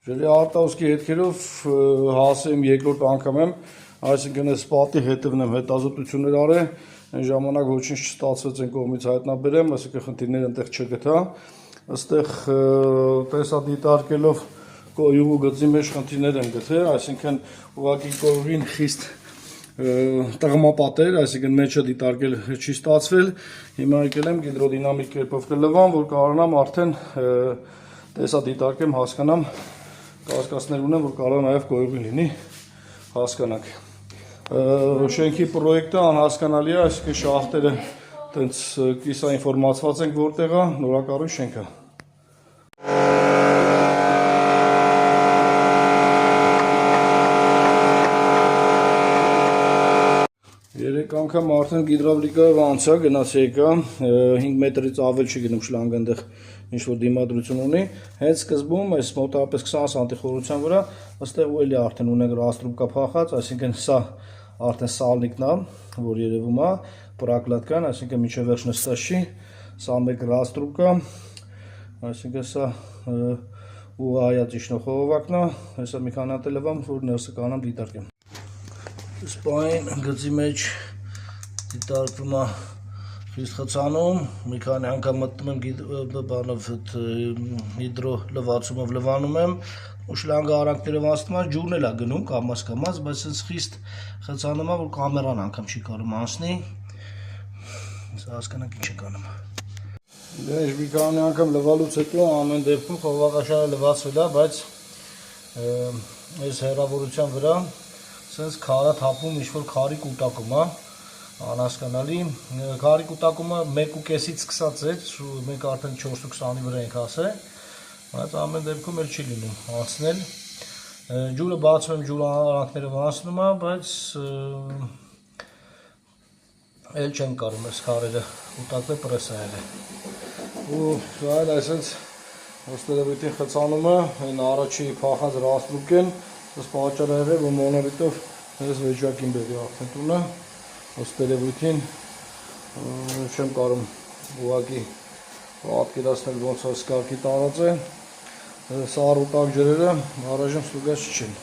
Ջրի արտահոսքի հետքերով հասեմ երկրորդ անգամ եմ, այսինքն այս պատի հետևն եմ հետազոտություններ արել, այն ժամանակ ոչինչ չստացվեց այն կողմից հայտնաբերեմ, այսինքն խնդիրներ այնտեղ չգտա, այստեղ տեսադիտարկելով յուղու գծի մեջ խնդիրներ եմ գտել, այսինքն ուղղակի կողմին խիստ տղմապատեր, այսինքն մեջը դիտարկել չի ստացվել, հիմա եկել եմ գիդրոդինամիկ կերպով կլվամ, որ կարողանամ արդեն տեսադիտարկեմ, հասկանամ, կասկածներ ունեմ, որ կարող նաև գոյություն լինի, հասկանանք։ Շենքի պրոյեկտը անհասկանալի է, այսինքն շախտերը տենց կիսաինֆորմացված ենք որտեղ է, նորակառույց շենք է։ Երեք անգամ արդեն գիդրավլիկայով անցա, գնաց եկա, 5 մետրից ավել չի գնում շլանգը այնտեղ ինչ-որ դիմադրություն ունի, հենց սկզբում այս մոտավորապես 20 սանտի խորության վրա, այստեղ ու էլի արդեն ունենք ռաստրուբկա փախած, այսինքն սա արդեն սալնիկն է, որ երևում է, պրակլատկան, այսինքն միջև վերջ նստած չի, սա մեկ ռաստրուբկա, այսինքն սա ու հայաց իջնող խողովակն է, հեսա մի քանի հատ լվամ, որ ներսը կանամ դիտարկեմ։ Սպային գծի մեջ դիտարկվում է խիստ խցանում, մի քանի անգամ մտնում եմ հիդրո լվացումով լվանում եմ, ու շլանգը արանքներով անցնում է, ջուրն էլ է գնում կամաց, բայց այս խիստ խցանում է, որ կամերան անգամ չի կարող անցնի, սա հասկանանք ինչ է կանում։ Դե մի քանի անգամ լվալուց հետո ամեն դեպքում խողովակաշարը լվացվել է, բայց այս հեռավորության վրա սենց քարա թափում ինչ-որ քարի կուտակում է, անհասկանալի, քարի կուտակումը 1.5-ից սկսած է, մենք արդեն 4.20-ի վրա ենք հասել, բայց ամեն դեպքում էլ չի լինում անցնել, ջուրը բացում եմ, ջուրը արանքներով անցնում է, բայց էլ չեն կարում այս քարերը կուտակվել պրեսայել է, ու այլ այսենց ոստերևույթին խցանումը, այն առաջի փախած ռաստրուբկեն, ըստ պատճառը եղել, որ մոնոլիտով այս վեճակին բերի արդեն տունը, ըստ տերևույթին չեմ կարող ուղղակի պատկերացնել ոնց այս կարգի տարած է, սա առուտակ ջրերը առայժմ ստուգած չեն։